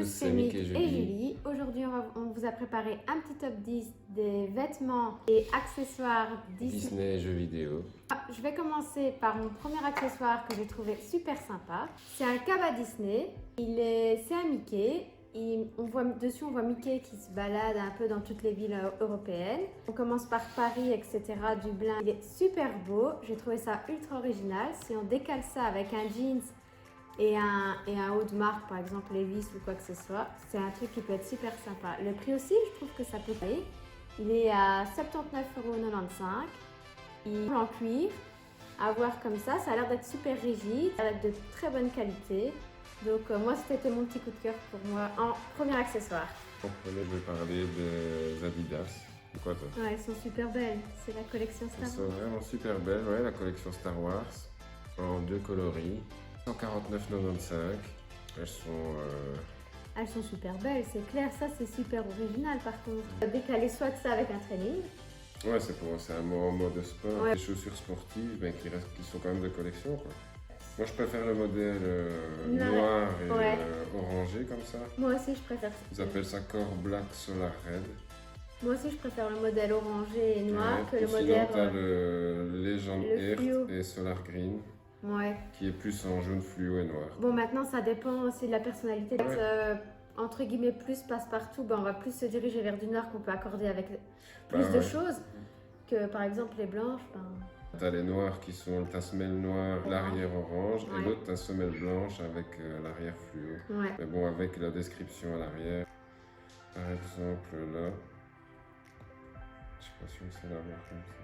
tous, c'est Mick et Julie. Aujourd'hui, on vous a préparé un petit top 10 des vêtements et accessoires Disney jeux vidéo. Je vais commencer par mon premier accessoire que j'ai trouvé super sympa. C'est un cabas Disney. C'est un Mickey. On voit Mickey qui se balade un peu dans toutes les villes européennes. On commence par Paris, etc. Dublin. Il est super beau. J'ai trouvé ça ultra original. Si on décale ça avec un jeans et un haut de marque, par exemple Levi's ou quoi que ce soit, c'est un truc qui peut être super sympa. Le prix aussi, je trouve que ça peut payer. Il est à 79,95 €. Il est en cuir. À voir comme ça a l'air d'être super rigide, ça a l'air de très bonne qualité. Donc moi, c'était mon petit coup de cœur pour moi en premier accessoire. En premier, je vais parler des Adidas. C'est quoi toi? Ouais, elles sont super belles. C'est la collection Star Wars. Elles sont vraiment super belles, ouais, la collection Star Wars. En deux coloris. 149,95 €. Elles sont super belles, c'est clair. Ça, c'est super original par contre. Décaler soit ça avec un training. Ouais, c'est un mode sport. Ouais. Des chaussures sportives qui sont quand même de collection, quoi. Moi, je préfère le modèle noir et orangé comme ça. Moi aussi, je préfère ça. Ils appellent ça Core Black Solar Red. Moi aussi, je préfère le modèle orangé et noir que le Sinon, modèle. t'as le Legend fluo. Earth et Solar Green. Ouais. Qui est plus en jaune fluo et noir. Bon, maintenant, ça dépend aussi de la personnalité. Entre guillemets, plus passe-partout, on va plus se diriger vers du noir qu'on peut accorder avec plus de choses que par exemple les blanches. T'as les noirs qui sont ta semelle noire, l'arrière orange, et l'autre ta semelle blanche avec l'arrière fluo. Ouais. Mais bon, avec la description à l'arrière. Par exemple, là, je sais pas si on sait la voir comme ça.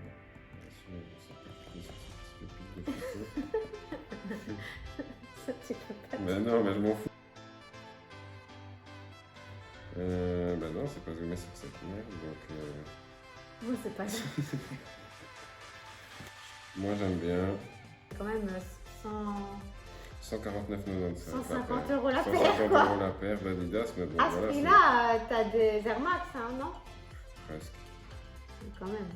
Ça, tu peux pas. Mais non, mais je m'en fous. Ben non, c'est pas zoomé sur cette merde, donc... Bon, c'est pas grave. Moi, j'aime bien. Quand même 149,95 €. 150 € la paire, 150 quoi. € la paire d'Adidas, mais bon, À ce voilà. prix-là, t'as des Air Max, hein, non? Presque. Quand même.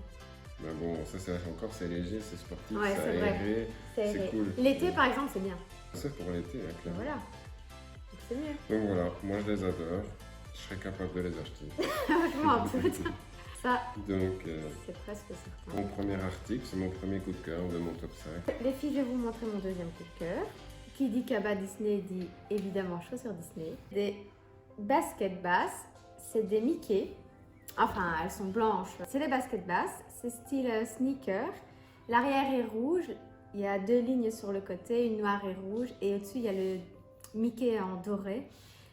Mais bon, ça c'est encore, c'est léger, c'est sportif, Ouais, c'est c'est vrai. aéré, c'est cool. L'été, par exemple, c'est bien. C'est pour l'été, hein, clairement. Voilà. Donc c'est mieux. Donc voilà, moi je les adore. Je serais capable de les acheter. Je m'en doute. Ça, Donc, c'est presque certain. mon premier article, c'est mon premier coup de cœur de mon top 5. Les filles, je vais vous montrer mon deuxième coup de cœur. Qui dit cabas Disney dit évidemment chaussures Disney. Des baskets basses, c'est des Mickey. Enfin, elles sont blanches. C'est des baskets basses, c'est style sneaker. L'arrière est rouge, il y a deux lignes sur le côté, une noire et rouge. Et au-dessus, il y a le Mickey en doré.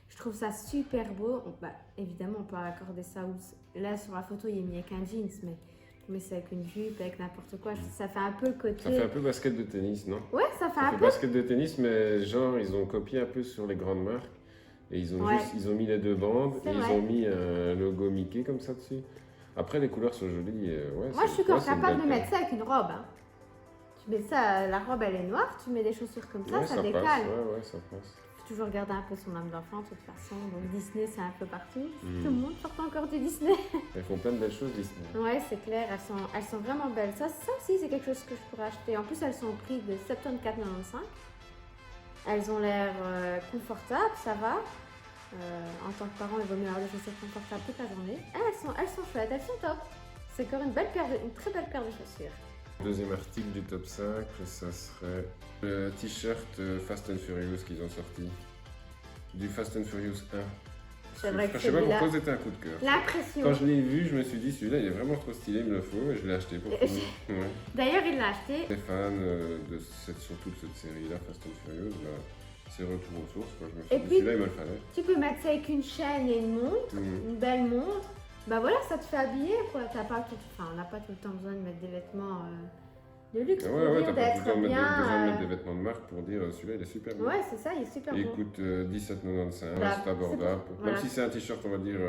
Je trouve ça super beau. Évidemment, on peut accorder ça. Là, sur la photo, il est mis avec un jeans, mais c'est avec une jupe, avec n'importe quoi. Ça fait un peu le côté... Ça fait un peu basket de tennis, non? Ouais, ça fait un peu... basket de tennis, mais genre, ils ont copié un peu sur les grandes marques. Et ils ont mis les deux bandes, et ils ont mis un logo Mickey comme ça dessus. Après, les couleurs sont jolies. Moi, je suis encore capable de mettre ça avec une robe. Hein. Tu mets ça, la robe, elle est noire, tu mets des chaussures comme ça décale. Ouais, ça passe. Faut toujours garder un peu son âme d'enfant, de toute façon. Donc Disney, c'est un peu partout. Tout le monde porte encore du Disney. Elles font plein de belles choses, Disney. Ouais, c'est clair, elles sont vraiment belles. Ça aussi, c'est quelque chose que je pourrais acheter. En plus, elles sont au prix de 74,95 €. Elles ont l'air confortables, ça va. En tant que parent, il vaut mieux avoir des chaussures confortables toute la journée. Elles sont chouettes, elles sont top. C'est encore une très belle paire de chaussures. Deuxième article du top 5, ça serait le t-shirt Fast and Furious qu'ils ont sorti. Du Fast and Furious 1. C'est vrai que je sais pas pourquoi c'était un coup de cœur. L'impression. Quand je l'ai vu, je me suis dit celui-là il est vraiment trop stylé, il me le faut, et je l'ai acheté pour tout. Ouais. D'ailleurs, il l'a acheté. Les fans surtout de cette série-là, Fast and Furious, c'est retour aux sources. Quoi. Je me suis dit, celui-là, il me le fallait. Tu peux mettre ça avec une chaîne et une montre, une belle montre. Bah voilà, ça te fait habiller, quoi. On n'a pas tout le temps besoin de mettre des vêtements de luxe pour dire d'être bien. Besoin de mettre des vêtements de marque pour dire celui-là, il est super beau. Ouais, c'est ça, il est super beau. Il coûte 17,95 €, c'est abordable. Même si c'est un t-shirt, on va dire,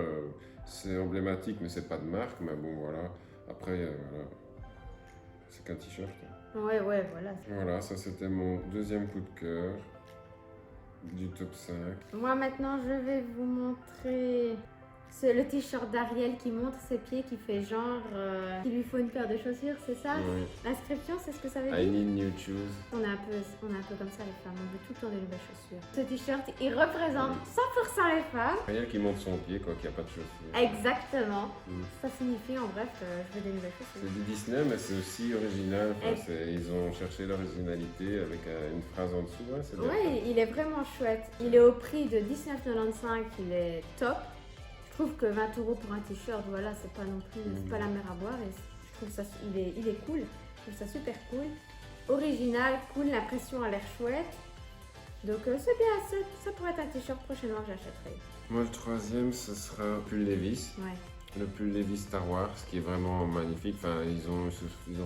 c'est emblématique, mais c'est pas de marque. Mais bon, voilà. Après, voilà. C'est qu'un t-shirt. Ouais, voilà. Voilà, ça c'était mon deuxième coup de cœur du top 5. Moi maintenant je vais vous montrer Le t-shirt d'Ariel qui montre ses pieds, qui fait genre qu'il lui faut une paire de chaussures, c'est ça? Oui. L'inscription, c'est ce que ça veut dire? I need new shoes. On est un peu comme ça les femmes, on veut tout le temps des nouvelles chaussures. Ce t-shirt, il représente 100% les femmes. Ariel qui montre son pied quand il n'y a pas de chaussures. Exactement. Ça signifie en bref, je veux des nouvelles chaussures. C'est du Disney, mais c'est aussi original. Enfin, ils ont cherché l'originalité avec une phrase en dessous. Ouais, ouais, il est vraiment chouette. Il est au prix de 19,95, il est top. Je trouve que 20 € pour un t-shirt, voilà, c'est pas non plus, c'est pas la mer à boire. Et je trouve ça, il est cool. Je trouve ça super cool, original, cool. L'impression a l'air chouette. Donc c'est bien, ça pourrait être un t-shirt prochainement que j'achèterai. Moi, le troisième, ce sera pull Levi's. Ouais. Le pull Levi's Star Wars, qui est vraiment magnifique. Enfin, ils ont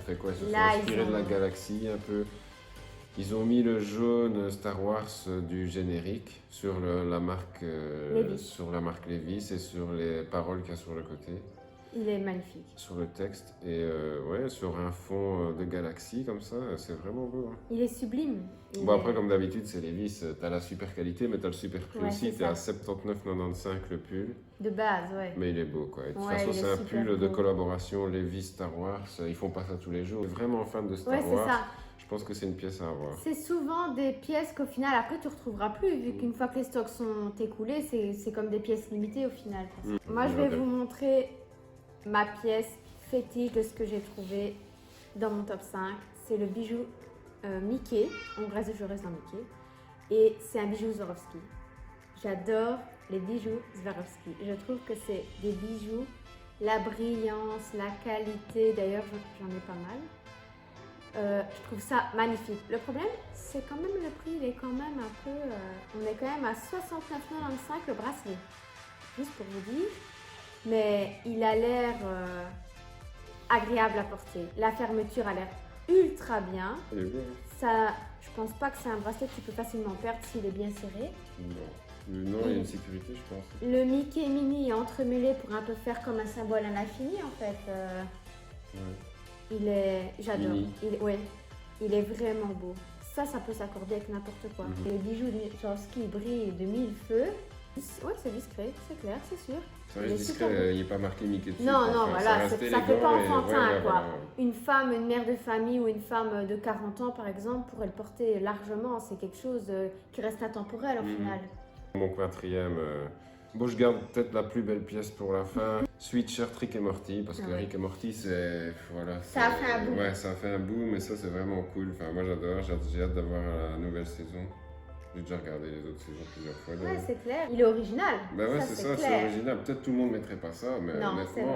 fait quoi? Ils se sont inspirés de la galaxie un peu. Ils ont mis le jaune Star Wars du générique sur la marque Levi's et sur les paroles qu'il y a sur le côté. Il est magnifique. Sur le texte et ouais, sur un fond de galaxie comme ça, c'est vraiment beau. Hein. Il est sublime. Après, comme d'habitude, c'est Levi's, t'as la super qualité, mais t'as le super prix aussi. T'es à 79,95 le pull. De base, ouais. Mais il est beau, quoi. Et de toute façon, c'est un pull de collaboration Levi's Star Wars. Ils font pas ça tous les jours. Vraiment fan de Star Wars. Ouais, c'est ça. Je pense que c'est une pièce à avoir. C'est souvent des pièces qu'au final, après, tu ne retrouveras plus, vu qu'une fois que les stocks sont écoulés, c'est comme des pièces limitées au final. Moi, je vais vous montrer ma pièce fétiche de ce que j'ai trouvé dans mon top 5. C'est le bijou Mickey. On reste dans Mickey. Et c'est un bijou Swarovski. J'adore les bijoux Swarovski. Je trouve que c'est des bijoux, la brillance, la qualité. D'ailleurs, j'en ai pas mal. Je trouve ça magnifique. Le problème, c'est quand même le prix, il est quand même un peu... on est quand même à 69,95 le bracelet. Juste pour vous dire. Mais il a l'air agréable à porter. La fermeture a l'air ultra bien. Il est beau. Ça, je pense pas que c'est un bracelet que tu peux facilement perdre s'il est bien serré. Non, il y a une sécurité, je pense. Le Mickey Mini est entremêlé pour un peu faire comme un symbole à l'infini, en fait. Ouais. J'adore. Il est vraiment beau. Ça peut s'accorder avec n'importe quoi. Les bijoux de Swarovski brillent de mille feux. Ouais, c'est discret, c'est clair, c'est sûr. Ça reste discret, il n'est pas marqué Mickey dessus. Non, voilà, ça fait pas enfantin, quoi. Voilà. Une mère de famille ou une femme de 40 ans, par exemple, pourrait le porter largement. C'est quelque chose qui reste intemporel au final. Mon quatrième, bon, je garde peut-être la plus belle pièce pour la fin. Sweatshirt Rick et Morty, parce que Rick et Morty, c'est... Voilà, ça a fait un boom. Ouais, ça a fait un boom, et ça, c'est vraiment cool. Enfin, moi, j'adore, j'ai hâte d'avoir la nouvelle saison. J'ai déjà regardé les autres saisons plusieurs fois. Ouais, c'est clair. Il est original. Bah ouais, c'est ça, c'est original. Peut-être tout le monde ne mettrait pas ça, mais non, honnêtement...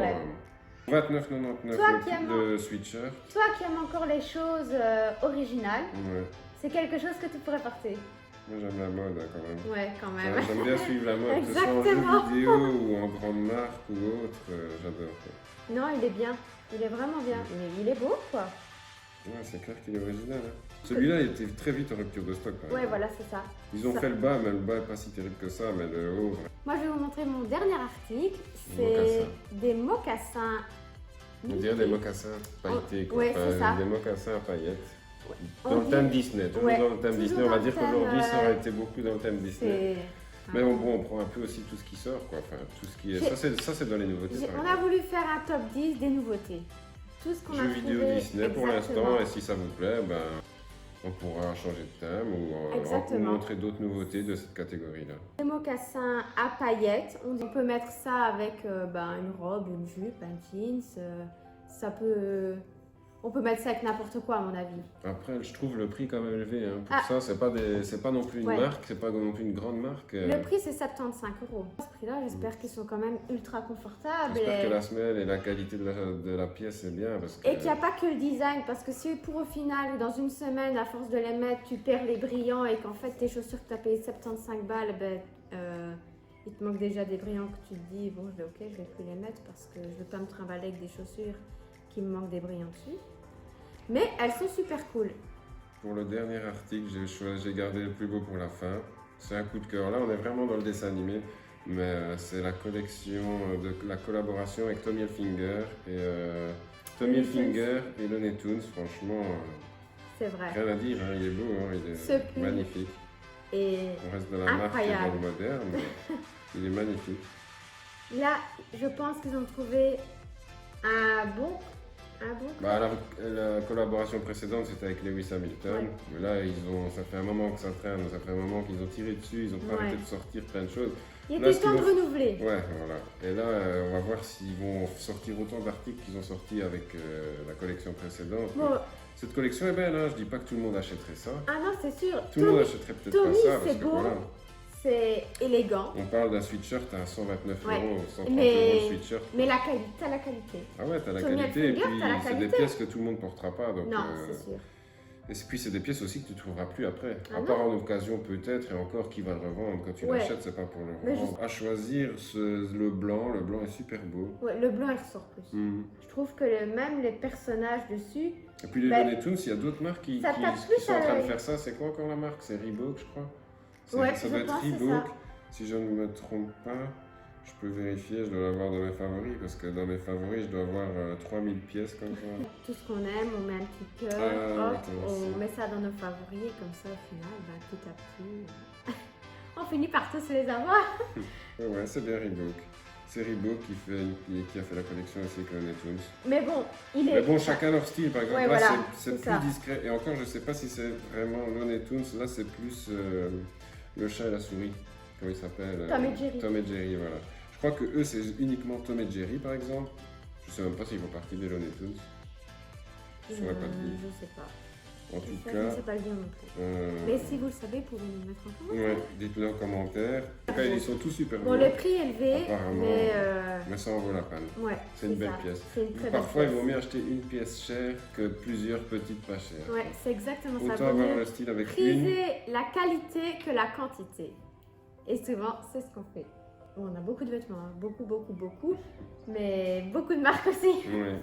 29,99 le sweatshirt. Toi qui aimes encore les choses originales, c'est quelque chose que tu pourrais porter. Moi j'aime la mode quand même. Ouais, quand même. J'aime bien suivre la mode, que ce soit en jeu vidéo ou en grande marque ou autre, j'adore. Non, il est bien. Il est vraiment bien. Il est beau, quoi. Ouais, c'est clair qu'il est original. Hein. Celui-là, il était très vite en rupture de stock. Ouais, voilà, c'est ça. Ils ont fait le bas, mais le bas n'est pas si terrible que ça, mais le haut... Moi, je vais vous montrer mon dernier article. C'est des mocassins. On dirait des mocassins pailletés, quoi. Ouais, c'est ça. Des mocassins à paillettes. Dans le thème Disney, toujours dans le thème Disney. On va dire qu'aujourd'hui, ça aurait été beaucoup dans le thème Disney. Mais bon, on prend un peu aussi tout ce qui sort, quoi. Enfin, tout ce qui est... Ça, c'est dans les nouveautés. On a voulu faire un top 10 des nouveautés. Tout ce qu'on a trouvé. Jeux vidéo Disney pour l'instant, et si ça vous plaît, ben, on pourra changer de thème ou montrer d'autres nouveautés de cette catégorie-là. Des mocassins à paillettes, on peut mettre ça avec une robe, une jupe, un jeans, on peut mettre ça avec n'importe quoi à mon avis. Après, je trouve le prix quand même élevé. Hein. Pour ça, c'est pas non plus une marque, c'est pas non plus une grande marque. Le prix, c'est 75 €. À ce prix-là, j'espère qu'ils sont quand même ultra confortables. J'espère que la semelle et la qualité de la pièce est bien. Et qu'il n'y a pas que le design, parce que si pour au final, dans une semaine, à force de les mettre, tu perds les brillants et qu'en fait, tes chaussures que tu as payé 75 balles, il te manque déjà des brillants que tu te dis, bon, je vais plus les mettre parce que je ne veux pas me trimballer avec des chaussures qui me manquent des brillants dessus. Mais elles sont super cool. Pour le dernier article, j'ai gardé le plus beau pour la fin. C'est un coup de cœur. Là, on est vraiment dans le dessin animé, mais c'est la collection de la collaboration avec Tommy Hilfiger et Looney Tunes. Franchement, c'est vrai. Rien à dire, hein, il est beau, hein, il est magnifique. Et on reste dans la marque et dans le moderne, mais il est magnifique. Là, je pense qu'ils ont trouvé un bon. Bah, la collaboration précédente, c'était avec Lewis Hamilton. Ouais. Mais là, ça fait un moment que ça traîne, ça fait un moment qu'ils ont tiré dessus, ils ont pas arrêté de sortir plein de choses. Il Là, était temps de renouveler. Ouais, voilà. Et là, on va voir s'ils vont sortir autant d'articles qu'ils ont sortis avec la collection précédente. Bon. Cette collection est belle, hein. Je dis pas que tout le monde achèterait ça. Ah non, c'est sûr. Tout le monde achèterait peut-être pas ça, parce que beau. voilà. C'est élégant. On parle d'un sweatshirt à 129 Ouais. €, 130 € Mais- le sweatshirt. Mais t'as la qualité. Ah ouais, t'as la Tommy qualité, et Hilfiger, puis t'as la c'est des qualité. pièces que tout le monde portera pas. Donc, Non, c'est sûr. et puis c'est des pièces aussi que tu trouveras plus après. Ah À non. part en occasion peut-être, et encore qui va le revendre. Quand tu Ouais. l'achètes, c'est pas pour le Mais revendre. À choisir, le blanc est super beau. Ouais, le blanc, il ressort plus. Mhm. Je trouve que même les personnages dessus, Et puis les Ben, Looney Tunes, il y a d'autres marques qui ça tape plus sont en à train de l'œil. faire ça. C'est quoi encore la marque? C'est Reebok, je crois. Ouais, Ça je doit être pense que c'est Reebok. ça. Si je ne me trompe pas, je peux vérifier, je dois l'avoir dans mes favoris, parce que dans mes favoris, je dois avoir 3000 pièces comme ça. Tout ce qu'on aime, on met un petit cœur, Ah, hop, attends, on met ça dans nos favoris, et comme ça, au final, petit à petit, on finit par tous les avoir. Ouais, c'est bien Reebok. C'est Reebok qui a fait la collection aussi avec Looney Tunes. Mais bon, il est... Mais bon, chacun leur style. Par exemple, Ouais, là, voilà, c'est c'est plus ça. discret. Et encore, je sais pas si c'est vraiment Looney Tunes. Là, c'est plus le chat et la souris. Comment il s'appelle? Tom et Jerry. Tom et Jerry, voilà. Je crois que eux, c'est uniquement Tom et Jerry, par exemple. Je sais même pas s'ils font partie des Looney Tunes. Je saurais pas te dire. Je sais pas. En tout Je cas, ne sais pas le dire non plus. Mais si vous le savez, vous pouvez nous mettre en commentaire. ouais, dites-le en commentaire. En tout cas, ils sont tous super Bon, beaux. le prix est élevé, Apparemment. mais Mais ça en vaut la peine. ouais, C'est une belle ça. pièce. C'est une très belle Parfois, il pièce. vaut mieux acheter une pièce chère que plusieurs petites pas chères. Ouais, c'est exactement ça. Autant Vaut avoir mieux le style avec une. priser la qualité que la quantité. Et souvent, c'est ce qu'on fait. Bon, on a beaucoup de vêtements, hein. Beaucoup. Mais beaucoup de marques aussi. Ouais.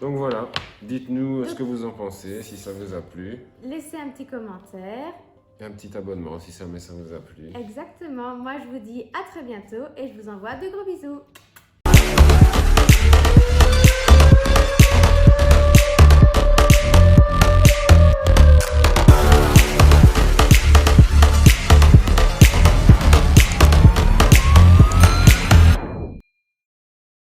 Donc voilà, dites-nous ce que vous en pensez, si ça vous a plu. Laissez un petit commentaire. Et un petit abonnement si ça vous a plu. Exactement. Moi, je vous dis à très bientôt et je vous envoie de gros bisous.